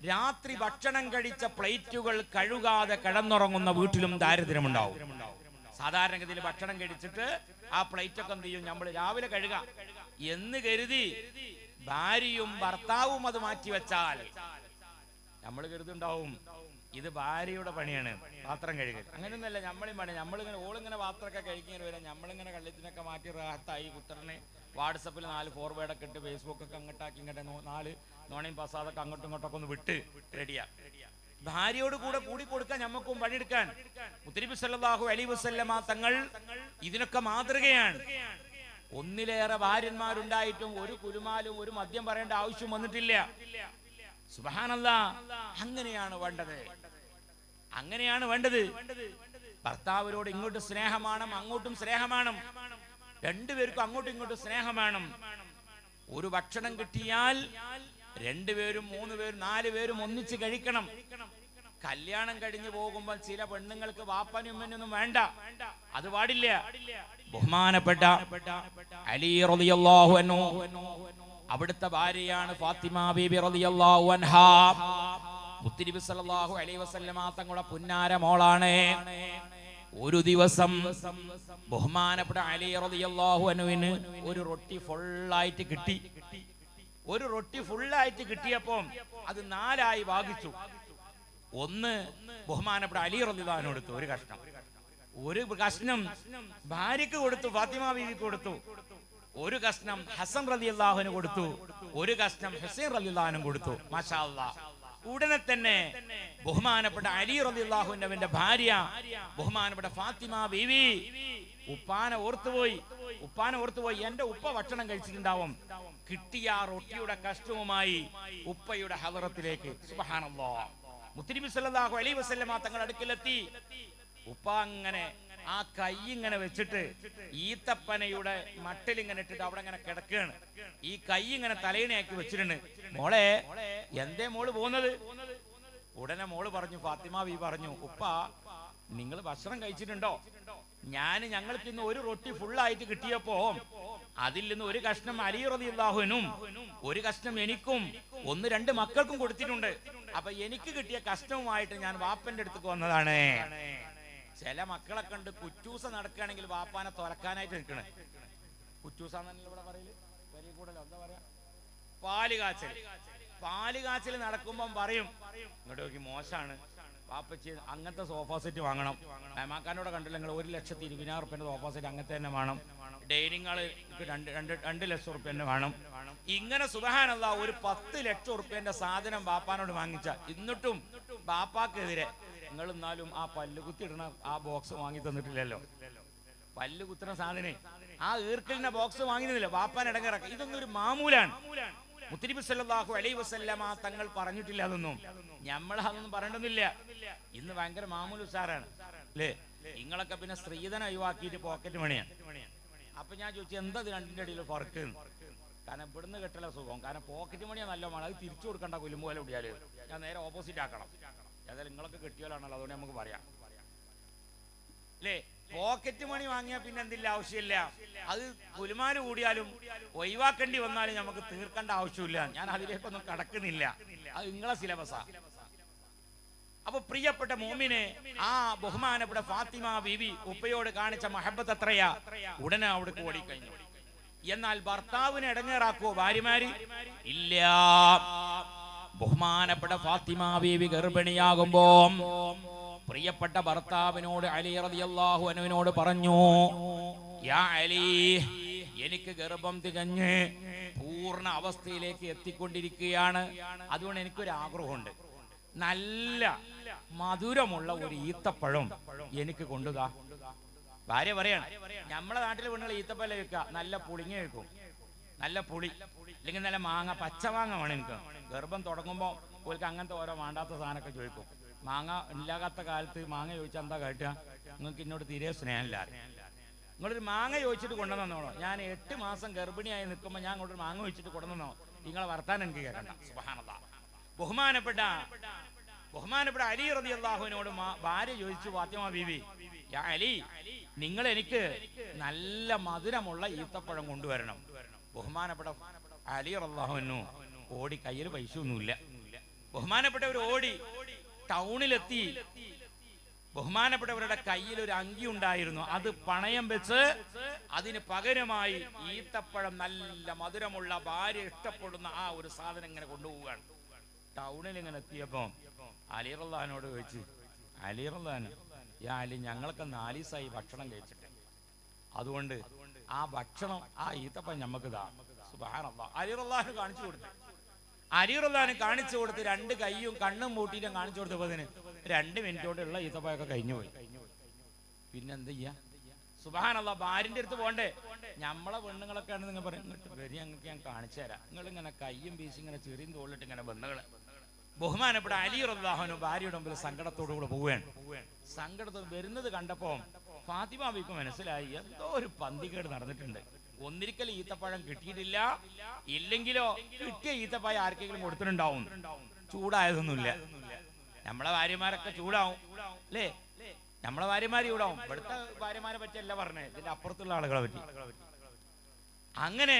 രാത്രി ഭക്ഷണം കഴിച്ച പ്ലേറ്റുകൾ കഴുകാതെ കിടന്നുറങ്ങുന്ന വീട്ടിലും ദാരിദ്ര്യമുണ്ടാവും. സാധാരണഗതിയിൽ ഭക്ഷണം കഴിച്ചിട്ട് ആ പ്ലേറ്റ് ഒക്കെ എന്ത് ചെയ്യും? നമ്മൾ രാവിലെ കഴുകാം എന്ന് കരുതി ഭാര്യയും ഭർത്താവും അത് മാറ്റിവെച്ചാൽ നമ്മൾ കരുതുണ്ടാവും ഇത് ഭാര്യയുടെ പണിയാണ് പാത്രം കഴുകൽ. അങ്ങനെയൊന്നല്ല നമ്മളും പണി. നമ്മളിങ്ങനെ ഓളിങ്ങനെ പാത്രമൊക്കെ കഴിക്കുന്ന വരെ നമ്മളിങ്ങനെ കള്ളിത്തിനൊക്കെ മാറ്റി റാഹത്തായി കുത്തറിന് വാട്സപ്പിൽ 4 ഫോർവേഡൊക്കെ ഇട്ട് ഫേസ്ബുക്കൊക്കെ അങ്ങോട്ടാക്കി ഇങ്ങോട്ട് 4 നോണയും പസാദൊക്കെ അങ്ങോട്ടും ഇങ്ങോട്ടൊക്കെ ഒന്ന് വിട്ട് റെഡിയാ. ഭാര്യയോട് കൂടെ കൂടി കൊടുക്കാൻ നമുക്കും പണിയെടുക്കാൻ. മുത്തനബി സല്ലല്ലാഹു അലൈഹി വസല്ലമ തങ്ങൾ ഇതിനൊക്കെ മാതൃകയാണ്. ഒന്നിലേറെ ഭാര്യന്മാരുണ്ടായിട്ടും ഒരു കുലുമാലും ഒരു മദ്യം പറയേണ്ട ആവശ്യം വന്നിട്ടില്ല. സുബ്ഹാനല്ലാഹ്. അങ്ങനെയാണ് വേണ്ടത്, അങ്ങനെയാണ് വേണ്ടത്. ഭർത്താവിനോട് ഇങ്ങോട്ട് സ്നേഹമാണ്, അങ്ങോട്ടും സ്നേഹമാണ്. രണ്ടുപേർക്കും അങ്ങോട്ടും ഇങ്ങോട്ടും സ്നേഹമാണ്. ഒരു ഭക്ഷണം കിട്ടിയാൽ 2 പേരും 3 പേരും 4 പേരും ഒന്നിച്ച് കഴിക്കണം. കല്യാണം കഴിഞ്ഞു പോകുമ്പോൾ ചില പെണ്ണുങ്ങൾക്ക് വാപ്പനും ഉമ്മനൊന്നും വേണ്ട, അത് പാടില്ല. ബഹുമാനപ്പെട്ട അലി റളിയല്ലാഹു അൻഹു, അവിടുത്തെ ഭാര്യയാണ് ഫാത്തിമ ബീബി റളിയല്ലാഹു അൻഹാ. മുത്തനബി സല്ലല്ലാഹു അലൈഹി വസല്ലമ തങ്ങളുടെ പുന്നാര മോളാണ്. ഒരു ദിവസം ബഹുമാനപ്പെട്ട അലി റളിയല്ലാഹു അൻഹുവിന് ഒരു റൊട്ടി ഫുള്ളായിട്ട് കിട്ടി. ഒരു റൊട്ടി ഫുള്ളായിട്ട് കിട്ടിയപ്പോൾ അത് 4ആയി ഭാഗിച്ചു. ഒന്ന് ബഹുമാനപ്പെട്ട അലി റളിയല്ലാഹു അൻഹു കൊടുത്തു, ഒരു കഷ്ണം. ഒരു കഷ്ണം ഭാര്യക്ക് കൊടുത്തു, ഫാത്തിമ ബീവിക്ക് കൊടുത്തു. ഒരു കഷ്ണം ഹസൻ റളിയല്ലാഹു അൻഹു കൊടുത്തു. ഒരു കഷ്ണം ഹുസൈൻ റളിയല്ലാഹു അൻഹു കൊടുത്തു. മാഷാ അല്ലാഹ്. ഉടനെ തന്നെ ബഹുമാനപ്പെട്ട അലി റളിയല്ലാഹു അൻഹുവിന്റെ ഭാര്യ ബഹുമാനപ്പെട്ട ഫാത്തിമ ബീവി ഉപ്പാനെ ഓർത്തുപോയി. എന്റെ ഉപ്പ ഭക്ഷണം കഴിച്ചിട്ടുണ്ടാവും. കിട്ടിയ റൊട്ടിയുടെ കഷ്ണവുമായി ഉപ്പയുടെ ഹദറത്തിലേക്ക് സുബ്ഹാനല്ലാഹ് മുത്തനബി സല്ലല്ലാഹു അലൈഹി വസല്ലമ തങ്ങളുടെ അടുക്കലെത്തി. ഉപ്പ അങ്ങനെ ആ കൈ ഇങ്ങനെ വെച്ചിട്ട് ഈത്തപ്പനയുടെ മട്ടിൽ ഇങ്ങനെ ഇട്ടിട്ട് അവിടെ ഇങ്ങനെ കിടക്കുകയാണ്. ഈ കൈ ഇങ്ങനെ തലയിണയാക്കി വെച്ചിട്ടുണ്ട്. മോളെ, എന്തേ മോള് പോകുന്നത്? ഉടനെ മോള് പറഞ്ഞു, ഫാത്തിമ ബീവി പറഞ്ഞു, ഉപ്പ നിങ്ങൾ ഭക്ഷണം കഴിച്ചിട്ടുണ്ടോ? ഞങ്ങൾക്ക് ഇന്ന് ഒരു റൊട്ടി ഫുള്ളായിട്ട് കിട്ടിയപ്പോ അതിൽ നിന്ന് ഒരു കഷ്ണം അലി റളിയല്ലാഹു അൻഹും ഒരു കഷ്ണം എനിക്കും 1-2 മക്കൾക്കും കൊടുത്തിട്ടുണ്ട്. അപ്പൊ എനിക്ക് കിട്ടിയ കഷ്ണവുമായിട്ട് ഞാൻ വാപ്പന്റെ അടുത്തേക്ക് വന്നതാണ്. ചില മക്കളെ കണ്ട് കുറ്റൂസ നടക്കുകയാണെങ്കിൽ വാപ്പാനെ തുറക്കാനായിട്ട് നിൽക്കണേ. കുറ്റൂസ ഇവിടെ പറയല് വലിയ കൂടുതലോ എന്താ പറയാ, പാലുകാച്ചൽ നടക്കുമ്പം പറയും, ഇങ്ങോട്ട് നോക്കി മോശമാണ് വാപ്പച്ചി, അങ്ങനത്തെ സോഫാ സെറ്റ് വാങ്ങണം. മേമാക്കാനോടെ കണ്ടില്ല, നിങ്ങൾ 1,20,000 സോഫാ സെറ്റ് അങ്ങനത്തെ തന്നെ വേണം. ഡൈനിങ് ഹാള് 2 ലക്ഷം റുപ്യ തന്നെ വേണം. ഇങ്ങനെ സുബ്ഹാനല്ലാഹ് ഒരു 10 ലക്ഷം റുപ്യന്റെ സാധനം ബാപ്പാനോട് വാങ്ങിച്ച, എന്നിട്ടും ബാപ്പാക്കെതിരെ നിങ്ങൾ എന്നാലും ആ പല്ലുകുത്തി ഇടുന്ന ആ ബോക്സ് വാങ്ങി തന്നിട്ടില്ലല്ലോ. പല്ല് കുത്തുന്ന സാധനം ആ ഈർക്കലിന്റെ ബോക്സ് വാങ്ങി തന്നില്ല. ബാപ്പാൻ ഇടങ്ങേറക്ക. ഇതൊന്നും ഒരു മാമൂലാണ്. മുത്തനബി സല്ലല്ലാഹു അലൈഹി വസല്ലമ തങ്ങൾ പറഞ്ഞിട്ടില്ല അതൊന്നും. നമ്മൾ അതൊന്നും പറയണമെന്നില്ല. ഇന്ന് ഭയങ്കര മാമൂൽ ഉസാറാണ് അല്ലേ? നിങ്ങളൊക്കെ പിന്നെ സ്ത്രീധനം ഒഴിവാക്കിയിട്ട് പോക്കറ്റ് മണിയാണ്. അപ്പൊ ഞാൻ ചോദിച്ചു, എന്താ ഇത് രണ്ടിന്റെ ഇടയിൽ ഫർക്ക്? കാരണം ഇവിടുന്ന് കെട്ടല സുഖം. കാരണം പോക്കറ്റ് മണിയാണ് നല്ല മണം, അത് തിരിച്ചു കൊടുക്കണ്ട കൊല്ലുമ്പോ പോലെ ഓടിയാല്. ഞാൻ നേരെ ഓപ്പോസിറ്റ് ആക്കണം. ഏതായാലും നിങ്ങളൊക്കെ കെട്ടിയാലാണല്ലോ, അതുകൊണ്ട് നമുക്ക് പറയാം അല്ലേ? പോക്കറ്റ് മണി വാങ്ങിയാൽ പിന്നെ എന്തില്ല, ആവശ്യമില്ല. അത് കുലുമാന് കൂടിയാലും ഒഴിവാക്കേണ്ടി വന്നാലും നമുക്ക് തീർക്കേണ്ട ആവശ്യമില്ല. ഞാൻ അതിലേക്കൊന്നും കടക്കുന്നില്ല, അത് നിങ്ങളെ സിലബസാ. അപ്പൊ പ്രിയപ്പെട്ട മോമിനെ, ആ ബഹുമാനപ്പെട്ട ഫാത്തിമ ബീവി ഉപ്പയോട് കാണിച്ച മഹബത്ത് എത്രയാ! ഉടനെ അവിടേക്ക് ഓടിക്കഴിഞ്ഞു. എന്നാൽ ഭർത്താവിനെ ഇടങ്ങേറാക്കുവോ ഭാര്യമാര്? ഇല്ല. ബഹുമാനപ്പെട്ട ഫാത്തിമ ബീവി ഗർഭിണിയാകുമ്പോ പ്രിയപ്പെട്ട ഭർത്താവിനോട് അലി റളിയല്ലാഹു അൻഹുവിനോട് പറഞ്ഞു, യാ അലി, എനിക്ക് ഗർഭം തികഞ്ഞ് പൂർണ്ണ അവസ്ഥയിലേക്ക് എത്തിക്കൊണ്ടിരിക്കുകയാണ്. അതുകൊണ്ട് എനിക്കൊരു ആഗ്രഹമുണ്ട്. നല്ല മധുരമുള്ള ഒരു ഈത്തപ്പഴം എനിക്ക് കൊണ്ടുതാ. ഭാര്യ പറയാണ്, നമ്മളെ നാട്ടിലെ പെണ്ണുങ്ങൾ ഈത്തപ്പഴം വെക്കുക, നല്ല പുളിങ്ങ വെക്കും, നല്ല പുളി, അല്ലെങ്കിൽ നല്ല മാങ്ങ, പച്ചമാങ്ങ വേണം എനിക്ക്. ഗർഭം തുടങ്ങുമ്പോൾ ഓൾക്ക് അങ്ങനത്തെ ഓരോ വേണ്ടാത്ത സാധനമൊക്കെ ചോദിക്കും. മാങ്ങ ഇല്ലാത്ത കാലത്ത് മാങ്ങ ചോദിച്ചാൽ എന്താ കേട്ടുക? നിങ്ങൾക്ക് എന്നോട് തീരെ സ്നേഹമില്ല. നിങ്ങളൊരു മാങ്ങ ചോദിച്ചിട്ട് കൊണ്ടുവന്നോളൂ. ഞാൻ 8 മാസം ഗർഭിണിയായി നിൽക്കുമ്പോൾ ഞാൻ ഇങ്ങോട്ടൊരു മാങ്ങ ചോദിച്ചിട്ട് കൊണ്ടുവന്നോ, നിങ്ങളെ വർത്താനം എനിക്ക് കേൾക്കണ്ട. സുബ്ഹാനല്ലാഹ്. ബഹുമാനപ്പെട്ട അലി റളിയല്ലാഹു അൻഹുവിനോട് ഭാര്യ ചോദിച്ചു, ഫാത്തിമ ബീവി, യാ അലി, നിങ്ങൾ എനിക്ക് നല്ല മധുരമുള്ള ഈത്തപ്പഴം കൊണ്ടുവരണം. ബഹുമാനപ്പെട്ട അലി റളിയല്ലാഹു അൻഹു ഓടി, കയ്യിൽ പൈസ ഒന്നുമില്ല, ബഹുമാനപ്പെട്ടവർ ഓടി ടൗണിലെത്തി. ബഹുമാനപ്പെട്ടവരുടെ കയ്യിൽ ഒരു അങ്കി ഉണ്ടായിരുന്നു, അത് പണയം വെച്ച് അതിന് പകരമായി ഈത്തപ്പഴം, നല്ല മധുരമുള്ള, ഭാര്യ ഇഷ്ടപ്പെടുന്ന ആ ഒരു സാധനം ഇങ്ങനെ കൊണ്ടുപോവുകയാണ്. ടൗണിൽ ഇങ്ങനെ എത്തിയപ്പോ അലി റളിയല്ലാഹുവിനോട് ചോദിച്ചു, അലി റളിയല്ലാഹു, അലി ഞങ്ങൾക്ക് 4 ദിവസമായി ഭക്ഷണം കഴിച്ചിട്ട്, അതുകൊണ്ട് ആ ഭക്ഷണം, ആ ഈത്തപ്പഴം ഞമ്മക്ക് താ. സുബ്ഹാനല്ലാഹ്. അലി റളിയല്ലാഹു കാണിച്ചു കൊടുത്തു. അലി റളിയല്ലാഹു കാണിച്ചു കൊടുത്ത് 2 കൈയും കണ്ണും മൂട്ടിയിട്ടും കാണിച്ചു കൊടുത്തപ്പോതിന് 2 മിനിറ്റോടുള്ള ഈത്തപ്പഴമൊക്കെ കഴിഞ്ഞു പോയി. പിന്നെന്ത് ചെയ്യാ? സുബ്ഹാനല്ലാഹ്. ഭാര്യന്റെ അടുത്ത് പോണ്ടേ? നമ്മളെ പെണ്ണുങ്ങളൊക്കെ ആണ് നിങ്ങൾ പറയും, ഇങ്ങോട്ട് വരി, ഞങ്ങൾക്ക് ഞാൻ കാണിച്ചു തരാം. നിങ്ങൾ ഇങ്ങനെ കയ്യും വീശി ഇങ്ങനെ ചെറിയും തോളിലിട്ട് ഇങ്ങനെ പെണ്ണുകളെ. ബഹുമാനപ്പെട്ട അലി റളിയല്ലാഹു അൻഹു ഭാര്യയുടെ മുമ്പിൽ സങ്കടത്തോടു കൂടെ പോവുകയാണ്. സങ്കടത്തോട് വരുന്നത് കണ്ടപ്പോ ഫാത്തിമ ബീവിക്ക് മനസ്സിലായി, എന്തോ ഒരു പന്തികേട് നടന്നിട്ടുണ്ട്. ഒന്നിരിക്കൽ ഈത്തപ്പഴം കിട്ടിയിട്ടില്ല, ഇല്ലെങ്കിലോ കിട്ടിയ ഈത്തപ്പഴം ആർക്കെങ്കിലും കൊടുത്തിട്ടുണ്ടാവും. ചൂടായതൊന്നുമില്ല. നമ്മളെ ഭാര്യമാരൊക്കെ ചൂടാവും അല്ലേ? നമ്മളെ ഭാര്യമാര് ചൂടാവും. ഇവിടുത്തെ ഭാര്യമാരെ പറ്റിയല്ല പറഞ്ഞേ, ഇതിന്റെ അപ്പുറത്തുള്ള ആളുകളെ പറ്റി. അങ്ങനെ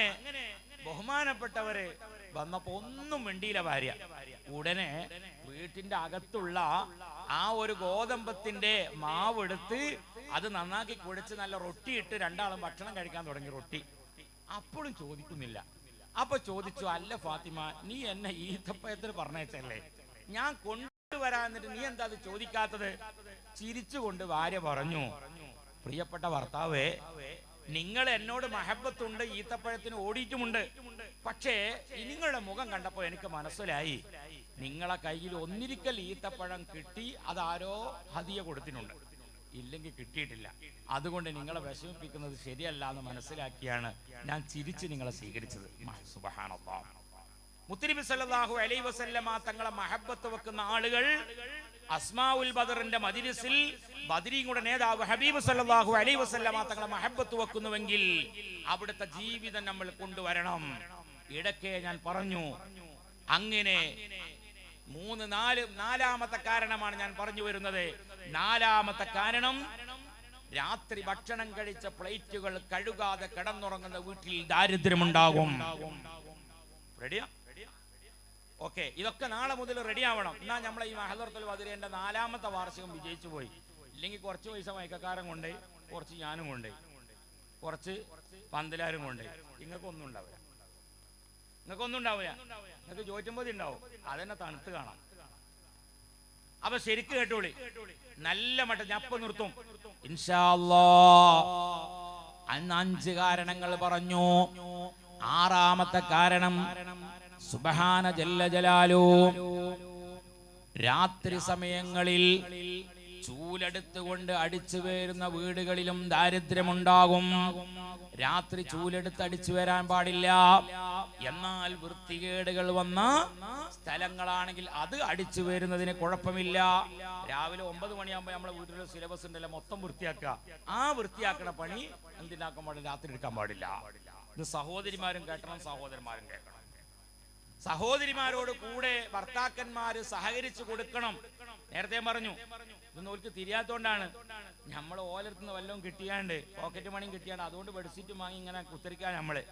ബഹുമാനപ്പെട്ടവര് വന്നപ്പോ ഒന്നും മിണ്ടിയില്ല ഭാര്യ. ഉടനെ വീട്ടിന്റെ അകത്തുള്ള ആ ഒരു ഗോതമ്പത്തിന്റെ മാവെടുത്ത് അത് നന്നാക്കി കുഴച്ച് നല്ല റൊട്ടി ഇട്ട് 2 ആളും ഭക്ഷണം കഴിക്കാൻ തുടങ്ങി. റൊട്ടി അപ്പോഴും ചോദിക്കുന്നില്ല. അപ്പൊ ചോദിച്ചു, അല്ല ഫാത്തിമ, നീ എന്നെ ഈത്തപ്പഴത്തിന് പറഞ്ഞയച്ചല്ലേ, ഞാൻ കൊണ്ടുവരാ, എന്നിട്ട് നീ എന്താ അത് ചോദിക്കാത്തത്? ചിരിച്ചുകൊണ്ട് ഭാര്യ പറഞ്ഞു, പ്രിയപ്പെട്ട ഭർത്താവേ, നിങ്ങൾ എന്നോട് മഹബത്തുണ്ട്, ഈത്തപ്പഴത്തിന് ഓടിയിട്ടുമുണ്ട്. പക്ഷേ നിങ്ങളുടെ മുഖം കണ്ടപ്പോ എനിക്ക് മനസ്സിലായി, നിങ്ങളെ കയ്യിൽ ഒന്നിരിക്കൽ ഈത്തപ്പഴം കിട്ടി, അതാരോ ഹദിയ കൊടുത്തിട്ടുണ്ട്, ഇല്ലെങ്കിൽ കിട്ടിയിട്ടില്ല. അതുകൊണ്ട് നിങ്ങളെ വിഷമിപ്പിക്കുന്നത് ശരിയല്ല എന്ന് മനസ്സിലാക്കിയാണ് ഞാൻ ചിരിച്ച് നിങ്ങളെ സ്വീകരിച്ചത്. സുബ്ഹാനല്ലാഹ്. മുത്തുനബി സല്ലല്ലാഹു അലൈഹി വസല്ലമ തങ്ങളെ മഹബത്ത് വെക്കുന്ന ആളുകൾ അസ്മാഉൽ ബദറിന്റെ മജ്ലിസിൽ ബദരീങ്ങളുടെ നേതാവ് ഹബീബ് സല്ലല്ലാഹു അലൈഹി വസല്ലമ തങ്ങളെ മഹബത്ത് വെക്കുന്നുവെങ്കിൽ അവിടുത്തെ ജീവിതം നമ്മൾ കൊണ്ടുവരണം. ഇടയ്ക്ക് ഞാൻ പറഞ്ഞു, അങ്ങനെ 4-4ാമത്തെ കാരണമാണ് ഞാൻ പറഞ്ഞു വരുന്നത്. 4ാമത്തെ കാരണം, രാത്രി ഭക്ഷണം കഴിച്ച പ്ലേറ്റുകൾ കഴുകാതെ കിടന്നുറങ്ങുന്ന വീട്ടിൽ ദാരിദ്ര്യമുണ്ടാകും. റെഡിയാ? ഓക്കെ, ഇതൊക്കെ നാളെ മുതൽ റെഡി ആവണം. എന്നാ നമ്മളെ ഈ മഹദറത്തുൽ ബദരിന്റെ 4ാമത്തെ വാർഷികം വിജയിച്ചു പോയി. ഇല്ലെങ്കിൽ കുറച്ച് പൈസ മയക്കക്കാരൻ കൊണ്ടേ, കുറച്ച് ഞാനും കൊണ്ടേ, കുറച്ച് പന്തലാരും കൊണ്ടേ, നിങ്ങൾക്കൊന്നും ഉണ്ടാവില്ല. നിങ്ങൾക്ക് ചോറ്റുമ്പതി ഉണ്ടാവും, അതെന്നെ തണുത്ത് കാണാം. അപ്പൊ ശരിക്ക് കേട്ടോളി, നല്ല മട്ടം ഞാൻ ഇപ്പൊ നിർത്തും ഇൻഷാ അല്ലാഹ്. അന്ന് 5 കാരണങ്ങൾ പറഞ്ഞു. 6ാമത്തെ കാരണം, സുബ്ഹാന ജല്ല ജലാലു, രാത്രി സമയങ്ങളിൽ ചൂലെടുത്തുകൊണ്ട് അടിച്ചു വരുന്ന വീടുകളിലും ദാരിദ്ര്യമുണ്ടാകും. രാത്രി ചൂലെടുത്ത് അടിച്ചു വരാൻ പാടില്ല. എന്നാൽ വൃത്തികേടുകൾ വന്ന സ്ഥലങ്ങളാണെങ്കിൽ അത് അടിച്ചു വരുന്നതിന് കുഴപ്പമില്ല. രാവിലെ 9 മണിയാകുമ്പോൾ നമ്മളെ വീട്ടിലെ സിലബസ് ഉണ്ടല്ലോ, മൊത്തം വൃത്തിയാക്കുക. ആ വൃത്തിയാക്കുന്ന പണി എന്തിനാക്കാൻ പാടില്ല, രാത്രി എടുക്കാൻ പാടില്ല. ഇത് സഹോദരിമാരും കേൾക്കണം, സഹോദരന്മാരും കേൾക്കണം. സഹോദരിമാരോട് കൂടെ ഭർത്താക്കന്മാര് സഹകരിച്ചു കൊടുക്കണം. നേരത്തെ പറഞ്ഞു, ഇതൊന്നും ഓർക്ക് തിരിയാത്തോണ്ടാണ്. നമ്മൾ ഓലത്തുനിന്ന് വല്ലതും കിട്ടിയാണ്ട്, പോക്കറ്റ് മണിയും കിട്ടിയാണ്ട്, അതുകൊണ്ട് ബെഡ്ഷീറ്റ് വാങ്ങി ഇങ്ങനെ കുത്തിരിക്കാൻ. നമ്മള്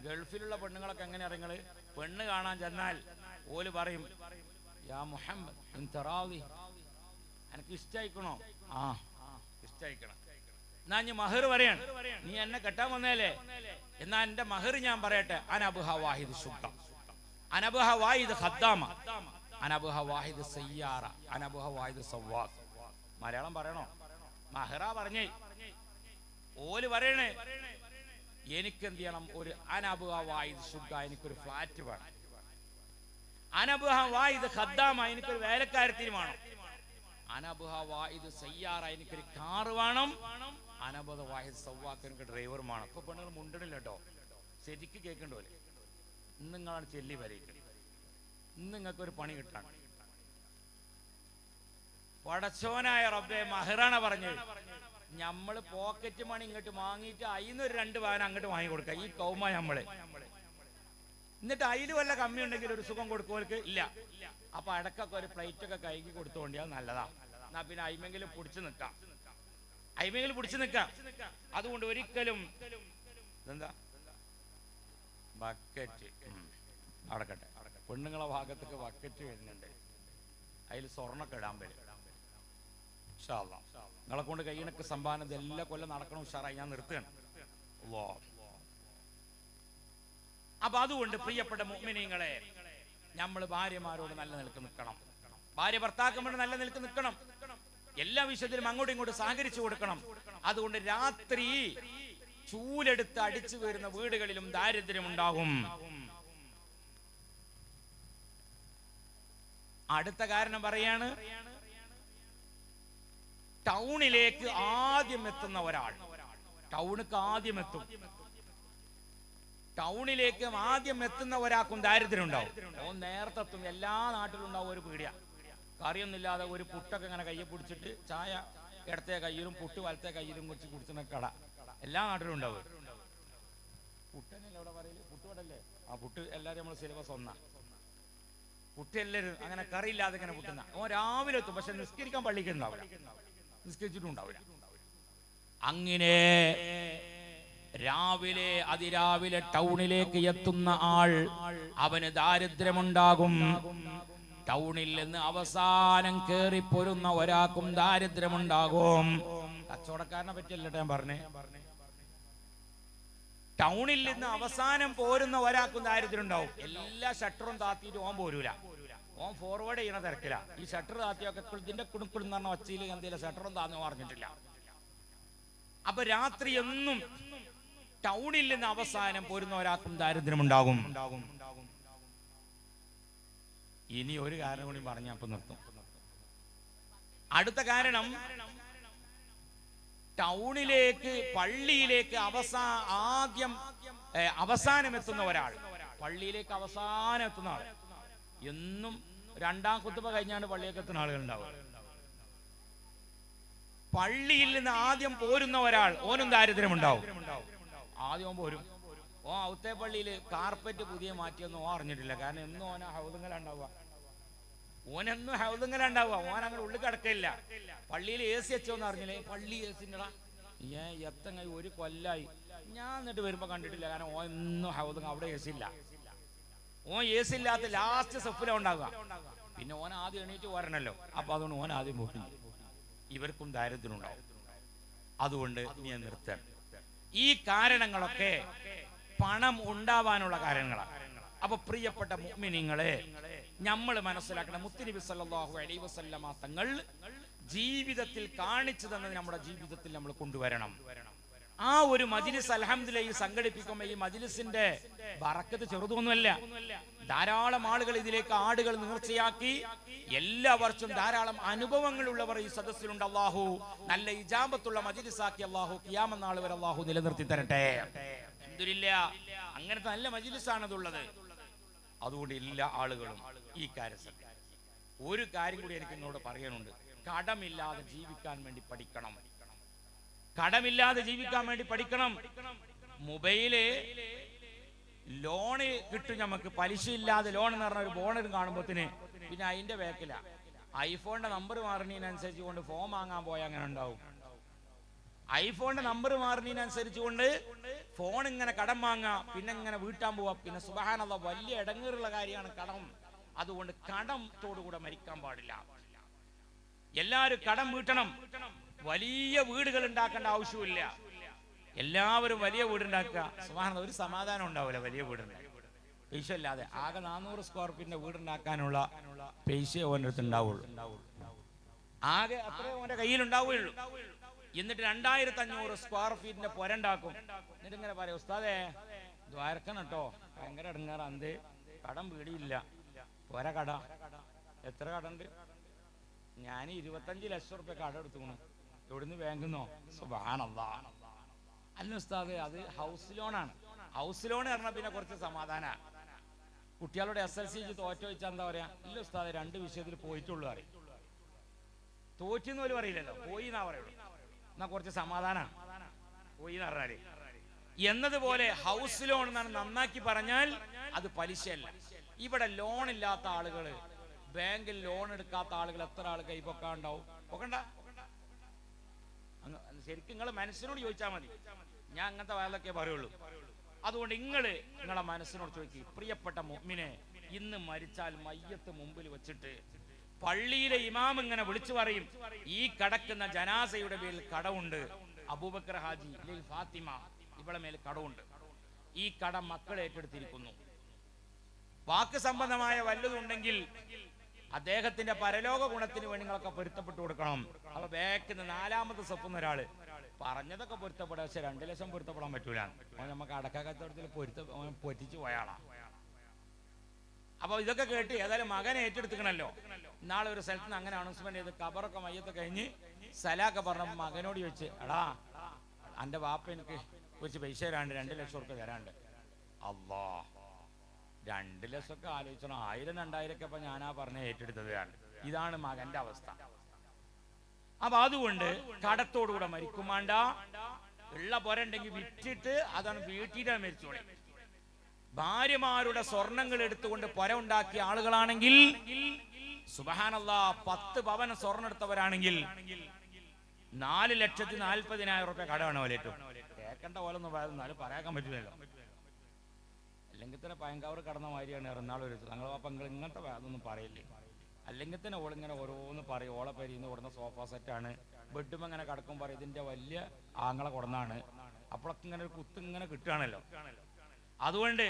ഗൾഫിലുള്ള പെണ്ണുങ്ങളൊക്കെ എങ്ങനെ അറിയങ്ങള്, പെണ്ണ് കാണാൻ ചെന്നാൽ ഓല് പറയും, യാ മുഹമ്മദ് എനിക്ക് ഇഷ്ടായിക്കണോ? ആ ഇഷ്ടായിക്കണം. എന്നാ ഞാൻ മഹർ പറയാണ്, നീ എന്നെ കെട്ടാൻ വന്നേലേ, എന്നാ എന്റെ മഹർ ഞാൻ പറയട്ടെ. അനബുഹ വാഹിദ് ശുദ്ധ, അനബുഹ വാഹിദ് ഖദ്ദാമ, അനബുഹ വാഹിദ് സയ്യാറ, അനബുഹ വാഹിദ് സവ്വാഖ്. മലയാളം പറയണോ? മഹറ പറഞ്ഞേ. ഓല് പറയണേ, എനിക്ക് എന്ത് ചെയ്യണം, ഒരു അനബുഹ വാഹിദ് ശുദ്ധ, എനിക്കൊരു ഫ്ലാറ്റ് വേണം. അനബുഹ വാഹിദ് ഖദ്ദാമ, എനിക്കൊരു വേലക്കാരത്തിന് വേണം. അനബുഹ വാഹിദ് സയ്യാറ, എനിക്കൊരു കാറ് വേണം. അനബുഹ വാഹിദ് സവ്വാഖ്, എനിക്ക് ഡ്രൈവർ വേണം. ഇപ്പൊ പെണ്ണുകൾ മുണ്ടണില്ല കേട്ടോ, ശരിക്ക് കേൾക്കണ്ട പോലെ. ഇന്ന് നിങ്ങളാണ് ചെല്ലി വരയ്ക്കുന്നത്, ഇന്ന് നിങ്ങൾക്കൊരു പണി കിട്ടാണ്. പടച്ചോനായ റബ്ബേ, മഹറാണ് പറഞ്ഞത്. നമ്മള് പോക്കറ്റ് മണി ഇങ്ങോട്ട് വാങ്ങിയിട്ട് അതിനൊരു 2 വാഹനം അങ്ങോട്ട് വാങ്ങി കൊടുക്കുക, ഈ കൗമ നമ്മള്. എന്നിട്ട് അതിൽ വല്ല കമ്മി ഉണ്ടെങ്കിൽ ഒരു സുഖം കൊടുക്കുവർക്ക് ഇല്ല. അപ്പൊ അടക്കൊക്കെ ഒരു പ്ലേറ്റ് ഒക്കെ കൈകി കൊടുത്തോണ്ടിയാൽ നല്ലതാ. എന്നാ പിന്നെ അയിമെങ്കിലും പിടിച്ചു നിൽക്കാം, അയിമെങ്കിലും പിടിച്ചു നിൽക്കാം. അതുകൊണ്ട് ഒരിക്കലും എന്താ ബക്കറ്റ് അടക്കട്ടെ, പെണ്ണുങ്ങളെ ഭാഗത്തൊക്കെ ബക്കറ്റ് വരുന്നുണ്ട്. അതിൽ സ്വർണ്ണൊക്കെ ഇടാൻ പറ്റും. നിങ്ങളെ കൊണ്ട് കഴിയണക്ക് സംഭാവന എല്ലാ കൊല്ലം നടക്കണം. ഉഷാറായി ഞാൻ നിർത്തുകയാണ്. അപ്പൊ അതുകൊണ്ട് പ്രിയപ്പെട്ട മുഅ്മിനീങ്ങളെ, നമ്മൾ ഭാര്യമാരോട് നല്ല നിലക്ക് നിൽക്കണം. ഭാര്യ ഭർത്താക്കന്മാരോട് നല്ല നിലക്ക് നിൽക്കണം. എല്ലാ വിഷയത്തിലും അങ്ങോട്ടും ഇങ്ങോട്ടും സഹകരിച്ചു കൊടുക്കണം. അതുകൊണ്ട് രാത്രി ചൂലെടുത്ത് അടിച്ചു വരുന്ന വീടുകളിലും ദാരിദ്ര്യം ഉണ്ടാകും. അടുത്ത കാരണം പറയാണ്, ടൗണിലേക്ക് ആദ്യം എത്തുന്ന ഒരാൾ, ടൗണിലേക്ക് ആദ്യം എത്തുന്ന ഒരാൾക്കും ദാരിദ്ര്യം ഉണ്ടാവും. ഓൻ നേരത്തെ എത്തും. എല്ലാ നാട്ടിലും ഉണ്ടാവും ഒരു പീടിയ, കറിയൊന്നുമില്ലാതെ ഒരു പുട്ടൊക്കെ ഇങ്ങനെ കയ്യെ പിടിച്ചിട്ട് ചായ ഇടത്തെ കയ്യിലും പുട്ട് വലത്തെ കയ്യിലും കുറിച്ച് കുടിച്ചുന്ന കട എല്ലാ നാട്ടിലും ഉണ്ടാവും. പുട്ടനല്ലേ അവിടെ പറയല്, പുട്ടുവടല്ലേ? ആ പുട്ട് എല്ലാവരും നമ്മൾ സിലബസ് ഒന്നാ. പുട്ട് എല്ലാവരും അങ്ങനെ കറിയില്ലാതെ ഇങ്ങനെ പുട്ടുന്ന. ഓൻ രാവിലെ എത്തും, പക്ഷെ നിസ്കരിക്കാൻ പള്ളിക്ക് ഉണ്ടാവില്ല, നിസ്കരിച്ചിട്ടും ഉണ്ടാവില്ല. അങ്ങനെ അതിരാവിലെ ടൗണിലേക്ക് എത്തുന്ന ആൾ, അവന് ദാരിദ്ര്യമുണ്ടാകും. ടൗണിൽ നിന്ന് അവസാനം കേറിപ്പോരുന്ന ഒരാൾക്കും ദാരിദ്ര്യമുണ്ടാകും. കച്ചവടക്കാരനെ പറ്റിയല്ല ഞാൻ പറഞ്ഞേ. ടൗണിൽ നിന്ന് അവസാനം പോരുന്ന ഒരാൾക്കും ദാരിദ്ര്യം ഉണ്ടാവും. എല്ലാ ഷട്ടറും താത്തിയിട്ട് ഓൻ പോരൂല. ഓൻ ഫോർവേഡ് ചെയ്യണ തിരക്കില്ല. ഈ ഷട്ടർ താത്തിയൊക്കെ ഇതിന്റെ കുടുക്കുടുന്ന് പറഞ്ഞ ഒച്ചയിൽ എന്തെങ്കിലും ഷട്ടറും താന്ന് പറഞ്ഞിട്ടില്ല. അപ്പൊ രാത്രി എന്നും ടൗണിൽ നിന്ന് അവസാനം പോരുന്ന ഒരാൾക്കും ദാരിദ്ര്യം ഉണ്ടാകും. ഇനി ഒരു കാരണം കൂടി പറഞ്ഞ അപ്പൊ നിർത്തും. അടുത്ത കാരണം, ടൗണിലേക്ക് പള്ളിയിലേക്ക് അവസാനം എത്തുന്ന ഒരാൾ, പള്ളിയിലേക്ക് അവസാനം എത്തുന്ന ആൾ, എന്നും രണ്ടാം കുത്തുബ കഴിഞ്ഞാണ് പള്ളിയൊക്കെ എത്തുന്ന ആളുകൾ ഉണ്ടാവുക. പള്ളിയിൽ നിന്ന് ആദ്യം പോരുന്ന ഒരാൾ, ഓനും ദാരിദ്ര്യം ഉണ്ടാവും. ആദ്യം പോരും. ഓ ഔത്തേ പള്ളിയില് കാർപ്പറ്റ് പുതിയ മാറ്റിയൊന്നും ഓ അറിഞ്ഞിട്ടില്ല. കാരണം എന്നും ഓന ഹൗദുങ്ങലുണ്ടാവുക, ഓനെന്നും ഹൗദുങ്ങലുണ്ടാവുക. ഓൻ അങ്ങനെ ഉള്ളിൽ കിടക്കില്ല. പള്ളിയിൽ AC വെച്ചോന്ന് അറിഞ്ഞില്ലേ? പള്ളി AC എത്തങ്ങ ഒരു കൊല്ലായി ഞാൻ എന്നിട്ട് വരുമ്പോ കണ്ടിട്ടില്ല. കാരണം ഓ എന്നും ഹൗദുങ്ങ, അവിടെ AC ഇല്ല. ഓൻ AC ഇല്ലാത്ത ലാസ്റ്റ് സെഫിലാണ് ഉണ്ടാവുക. പിന്നെ ഓൻ ആദ്യം എണീറ്റ് വരണല്ലോ. അപ്പൊ അതുകൊണ്ട് ഓൻ ആദ്യം പോയി. ഇവർക്കും ദാരിദ്ര്യം ഉണ്ടാവും. അതുകൊണ്ട് ഞാൻ നിർത്തണം. ഈ കാരണങ്ങളൊക്കെ പണം ഉണ്ടാവാനുള്ള കാരണങ്ങളാണ്. അപ്പൊ പ്രിയപ്പെട്ട മുഅ്മിനീങ്ങളെ, നമ്മൾ മനസ്സിലാക്കണം, മുത്തുനബി സല്ലല്ലാഹു അലൈഹി വസല്ലമ തങ്ങൾ ജീവിതത്തിൽ കാണിച്ചു തന്നത് നമ്മുടെ ജീവിതത്തിൽ നമ്മൾ കൊണ്ടുവരണം. ആ ഒരു മജ്ലിസ് അൽഹംദുലില്ലാഹ് സംഘടിപ്പിക്കുമ്പോൾ ഈ മജ്ലിസിന്റെ ബറക്കത്ത് ചെറുതൊന്നുമല്ല. ധാരാളം ആളുകൾ ഇതിലേക്ക് ആടുകൾ നേർച്ചയാക്കി എല്ലാ വർഷവും ധാരാളം അനുഭവങ്ങളുള്ളവർ ഈ സദസ്സിലുണ്ട്. അല്ലാഹു നല്ല ഇജാബത്തുള്ള മജ്ലിസാക്കി അല്ലാഹു ഖിയാമത്ത് നാൾ വരെ അല്ലാഹു നിലനിർത്തി തരട്ടെ. അൽഹംദുലില്ലാഹ് അങ്ങനത്തെ നല്ല മജ്ലിസാണ് അതുള്ളത്. അതുകൊണ്ട് എല്ലാ ആളുകളും ഈ കാര്യം, ഒരു കാര്യം കൂടി എനിക്ക് നിങ്ങളോട് പറയാനുണ്ട്. കടമില്ലാതെ ജീവിക്കാൻ വേണ്ടി പഠിക്കണം. കടമില്ലാതെ ജീവിക്കാൻ വേണ്ടി പഠിക്കണം. മൊബൈല് ലോണ് കിട്ടും നമുക്ക്, പലിശ ഇല്ലാതെ ലോൺ എന്ന് പറഞ്ഞ ഒരു ബോണർ കാണുമ്പോത്തിന് പിന്നെ അതിന്റെ ബാക്കില ഐഫോണിന്റെ നമ്പർ മാറുന്നതിനനുസരിച്ച് കൊണ്ട് ഫോൺ വാങ്ങാൻ പോയാൽ അങ്ങനെ ഉണ്ടാവും. ഐഫോണിന്റെ നമ്പർ മാറുന്നതിനനുസരിച്ച് കൊണ്ട് ഫോൺ ഇങ്ങനെ കടം വാങ്ങാ, പിന്നെ ഇങ്ങനെ വീട്ടാൻ പോവാ. പിന്നെ സുബ്ഹാനല്ലാഹ് വലിയ ഇടങ്ങേറുള്ള കാര്യമാണ് കടം. അതുകൊണ്ട് കടത്തോടുകൂടെ മരിക്കാൻ പാടില്ല. എല്ലാവരും കടം വീട്ടണം. വലിയ വീടുകൾ ഉണ്ടാക്കേണ്ട ആവശ്യമില്ല. എല്ലാവരും വലിയ വീടുണ്ടാക്കുക. സുബ്ഹാനല്ലാഹ് ഒരു സമാധാനം ഉണ്ടാവില്ല വലിയ വീടുണ്ട്. പൈസ ഇല്ലാതെ ആകെ 400 സ്ക്വയർ ഫീറ്റിന്റെ വീടുണ്ടാക്കാനുള്ള പൈസ ഓൻ്റെ അടുത്ത് ഉണ്ടാവുള്ളൂ. ആകെ അത്രേ ഓൻ്റെ കയ്യിലുണ്ടാവുകയുള്ളൂ. എന്നിട്ട് 2500 സ്ക്വയർ ഫീറ്റിന്റെ പുരണ്ടാക്കും. എന്നിട്ട് ഇങ്ങനെ പറയാം, ഉസ്താദേ ദ്വാരക്കണം കേട്ടോ, ഭയങ്കര ഇടങ്ങാറ്, അന്ത് കടം വീടിയില്ല, പുര കട. എത്ര കട ഉണ്ട്? ഞാൻ 25 ലക്ഷം റുപ്യ കട എടുത്തുക്കണു. എവിടുന്ന് ബാങ്കിന്നോ? സുബ്ഹാനല്ലാഹ്. അല്ല ഉസ്താദ്, അത് ഹൗസ് ലോണാണ്. ഹൗസ് ലോൺ പറഞ്ഞാൽ പിന്നെ കുറച്ച് സമാധാന. കുട്ടികളോട് SLC തോറ്റ വെച്ചാൽ എന്താ പറയാ? ഇല്ല ഉസ്താദ് 2 വിഷയത്തിൽ പോയിട്ടുള്ളൂ അറിയും. തോറ്റെന്ന് പോലും അറിയില്ലല്ലോ, പോയി എന്നാ പറയുള്ളൂ. എന്നാ കുറച്ച് സമാധാന പോയി എന്ന് പറഞ്ഞാല്. എന്നതുപോലെ ഹൗസ് ലോൺ എന്നാണ് നന്നാക്കി പറഞ്ഞാൽ അത് പലിശയല്ല. ഇവിടെ ലോൺ ഇല്ലാത്ത ആളുകള്, ബാങ്കിൽ ലോൺ എടുക്കാത്ത ആളുകൾ എത്ര ആൾ കൈപ്പൊക്കാണ്ടാവും? പൊക്കണ്ട. ശരിക്കും നിങ്ങൾ മനസ്സിനോട് ചോദിച്ചാൽ മതി. ഞാൻ അങ്ങനത്തെ വയലൊക്കെ പറയുള്ളൂ. അതുകൊണ്ട് നിങ്ങളെ മനസ്സിനോട് ചോദിക്കുക, പ്രിയപ്പെട്ട മുഅ്മിനെ, ഇന്ന് മരിച്ചാൽ മയ്യത്ത് മുമ്പിൽ വെച്ചിട്ട് പള്ളിയിലെ ഇമാം ഇങ്ങനെ വിളിച്ചു പറയും, ഈ കടക്കുന്ന ജനാസയുടെ പേരിൽ കടമുണ്ട്, അബൂബക്കർ ഹാജി അല്ലെങ്കിൽ ഫാത്തിമ ഇവളെ മേൽ കടമുണ്ട്, ഈ കടം മക്കൾ ഏറ്റെടുത്തിരിക്കുന്നു. വാക്ക് സംബന്ധമായ വല്ലതുണ്ടെങ്കിൽ അദ്ദേഹത്തിന്റെ പരലോക ഗുണത്തിന് വേണ്ടി നിങ്ങളൊക്കെ പൊരുത്തപ്പെട്ടു കൊടുക്കണം. അപ്പൊ ബാക്കിന്ന് 4ാമത്തെ സഫിന്ന് ഒരാള് പറഞ്ഞതൊക്കെ പൊരുത്തപ്പെടാം, പക്ഷെ 2 ലക്ഷം പൊരുത്തപ്പെടാൻ പറ്റൂല. നമുക്ക് അടക്കകത്തോടത്തിൽ പൊറ്റിച്ചു പോയാളാ. അപ്പൊ ഇതൊക്കെ കേട്ട് ഏതായാലും മകനെ ഏറ്റെടുത്തിക്കണല്ലോ. നാളെ ഒരു സ്ഥലത്ത് നിന്ന് അങ്ങനെ അനൗൺസ്മെന്റ് ചെയ്ത് കബറൊക്കെ മയ്യത്ത് കഴിഞ്ഞ് സലാക്കെ പറഞ്ഞ മകനോട് ചോദിച്ച്, എടാ എന്റെ വാപ്പ എനിക്ക് കുറച്ച് പൈസ തരാണ്ട്, 2 ലക്ഷം ഉറുപ്പിക തരാണ്ട്. അല്ലാ, 2 ലക്ഷമൊക്കെ ആലോചിച്ചോ, 1000 2000 ഒക്കെ ഞാനാ പറഞ്ഞ ഏറ്റെടുത്തത്. ഇതാണ് മകന്റെ അവസ്ഥ. അപ്പൊ അതുകൊണ്ട് കടത്തോടുകൂടെ മരിക്കും വേണ്ട. ഉള്ള പൊരണ്ടെങ്കിൽ വിറ്റിട്ട് അതാണ് വീട്ടിട്ട് മരിച്ചോളി. ഭാര്യമാരുടെ സ്വർണങ്ങൾ എടുത്തുകൊണ്ട് പൊര ഉണ്ടാക്കിയ ആളുകളാണെങ്കിൽ സുബ്ഹാനല്ലാഹ് 10 പവൻ സ്വർണ്ണം എടുത്തവരാണെങ്കിൽ 4,40,000 റുപ്യ കടമാണ് പോലേറ്റും. കേൾക്കേണ്ട പോലെ ഒന്നും എന്നാലും പറയാൻ പറ്റില്ലല്ലോ. അല്ലെങ്കിൽ തന്നെ പയങ്കാവർ കടന്ന മാതിരിയാണ് ഇറന്നാളൊരു തങ്ങളെ പങ്കൾ ഇങ്ങനത്തെ അതൊന്നും പറയില്ലേ. അല്ലെങ്കിൽ തന്നെ ഓളിങ്ങനെ ഓരോന്ന് പറയും. ഓളെ പരിന്ന് കൊടുന്ന സോഫ സെറ്റാണ്, ബെഡും അങ്ങനെ കിടക്കും പറയും ഇതിന്റെ വലിയ ആങ്ങളെ കൊടുന്നാണ്. അപ്പോഴൊക്കെ ഇങ്ങനെ ഒരു കുത്ത് ഇങ്ങനെ കിട്ടുകയാണല്ലോ. അതുകൊണ്ട്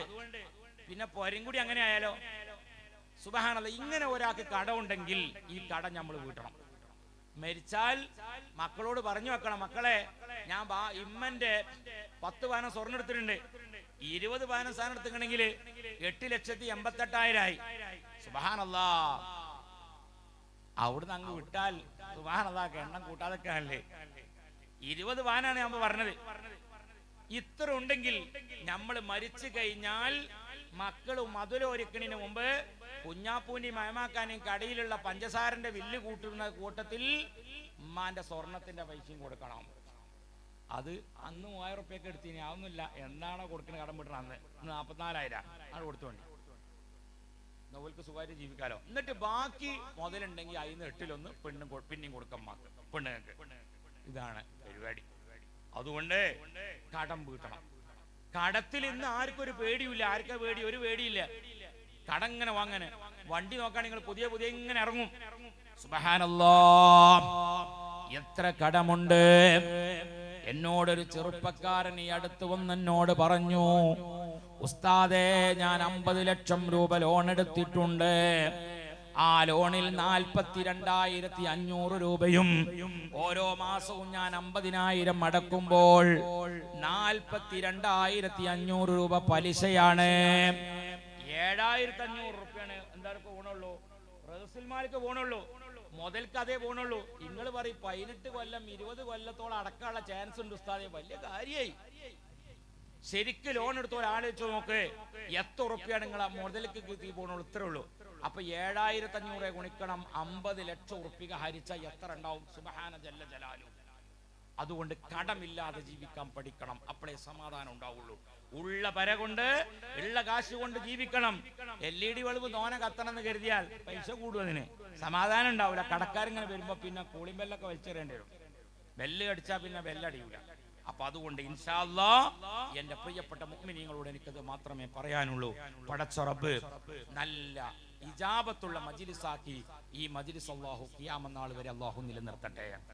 പിന്നെ പൊരയും കൂടി അങ്ങനെ ആയാലോ. സുബ്ഹാനല്ലാഹ്, ഇങ്ങനെ ഒരാൾക്ക് കട ഉണ്ടെങ്കിൽ ഈ കട നമ്മൾ വീട്ടണം. മരിച്ചാൽ മക്കളോട് പറഞ്ഞു വെക്കണം, മക്കളെ ഞാൻ ഇമ്മന്റെ 10 പവനം സ്വർണ്ണം എടുത്തിട്ടുണ്ട്, 20 പവനം സാധനം എടുത്തിട്ടുണ്ടെങ്കിൽ 8,88,000 സുബ്ഹാനല്ലാഹ്. അവിടുന്ന് അങ്ങ് വിട്ടാൽ സുബ്ഹാനല്ലാഹ് എണ്ണം കൂട്ടാതൊക്കെ അല്ലേ. 20 പവനാണ് ഞാൻ പറഞ്ഞത്. ഇത്ര ഉണ്ടെങ്കിൽ നമ്മൾ മരിച്ചു കഴിഞ്ഞാൽ മക്കളും മധുരൊരുക്കണിന് മുമ്പ് കുഞ്ഞാപ്പൂന്റെയും മയമാക്കാനെയും കടയിലുള്ള പഞ്ചസാരന്റെ വില്ല് കൂട്ടുന്ന കൂട്ടത്തിൽ ഉമ്മാന്റെ സ്വർണത്തിന്റെ പൈസയും കൊടുക്കണം. അത് അന്ന് 3000 റുപ്യൊക്കെ എടുത്തിന്, ആവുന്നില്ല. എന്നാണോ കൊടുക്കുന്നത് കടം വിട്ടണം, അന്ന് 44,000 ആണ് കൊടുത്തോണ്ടി നോവൽക്ക് സുഖമായിട്ട് ജീവിക്കാലോ. എന്നിട്ട് ബാക്കി മുതലുണ്ടെങ്കിൽ അതിന് 8-1 പിന്നെയും കൊടുക്കാം പെണ്ണുങ്ങൾക്ക്. ഇതാണ് പരിപാടി. അതുകൊണ്ട് കടം വീട്ടണം. കടത്തിൽ ഇന്ന് ആർക്കും ഒരു പേടിയില്ല. ആർക്കാ പേടി? ഒരു പേടിയില്ല. കടം ഇങ്ങനെ വാങ്ങാന് വണ്ടി നോക്കാൻ നിങ്ങൾ പുതിയ ഇങ്ങനെ ഇറങ്ങും. സുബ്ഹാനല്ലാഹ്, എത്ര കടമുണ്ട്. എന്നോടൊരു ചെറുപ്പക്കാരൻ ഈ അടുത്ത് വന്ന് എന്നോട് പറഞ്ഞു, ഉസ്താദേ ഞാൻ 50 ലക്ഷം രൂപ ലോൺ എടുത്തിട്ടുണ്ട്. ആ ലോണിൽ 42,500 രൂപയും ഓരോ മാസവും ഞാൻ 50,000 അടക്കുമ്പോൾ 42,500 രൂപ പലിശയാണ്. 7,500 റുപ്യാണ് എന്തായാലും പോണുള്ളൂ, റസൂൽമാർക്ക് പോണുള്ളൂ, മുതൽക്ക് അതേ പോണുള്ളൂ. നിങ്ങൾ പറയും 18 കൊല്ലം 20 കൊല്ലത്തോളം അടക്കാനുള്ള ചാൻസ് ഉണ്ട് ഉസ്താദേ. വലിയ കാര്യമായി. ശരിക്ക് ലോൺ എടുത്ത ഒരാലോചിച്ച് നോക്ക്, എത്ര ഉറുപ്പ്യാണ് നിങ്ങൾ മുതൽക്ക് പോണുള്ളൂ. ഇത്രേ ഉള്ളൂ. അപ്പൊ 7,500 ഗുണിക്കണം 50 ലക്ഷം ഉറുപ്പിക ഹരിച്ച എത്ര ഉണ്ടാവും? സുബ്ഹാന ജല്ല ജലാലു. അതുകൊണ്ട് കടമില്ലാതെ ജീവിക്കാൻ പഠിക്കണം. അപ്പോഴേ സമാധാനം ഉണ്ടാവുള്ളൂ. ഉള്ള പര കൊണ്ട് ഉള്ള കാശ് കൊണ്ട് ജീവിക്കണം. LED ബൾബ് തോനെ കത്തണം എന്ന് കരുതിയാൽ പൈസ കൂടും, അതിന് സമാധാനം ഉണ്ടാവില്ല. കടക്കാരിങ്ങനെ വരുമ്പോ പിന്നെ കൂളിംഗ് ബെല്ലൊക്കെ വലിച്ചെറിയേണ്ടി വരും. ബെല്ല് അടിച്ചാൽ പിന്നെ ബെല്ലടിയൂല. അപ്പൊ അതുകൊണ്ട് ഇൻഷാ അല്ലാഹ് എന്റെ പ്രിയപ്പെട്ട മുഅ്മിനീങ്ങളോട് എനിക്കത് മാത്രമേ പറയാനുള്ളൂ. പടച്ച റബ്ബ് നല്ല ഇജാബത്തുള്ള മജ്ലിസാക്കി ഈ മജ്ലിസ് അല്ലാഹു ഖിയാമത്ത് നാൾ വരെ അല്ലാഹു നിലനിർത്തട്ടെ.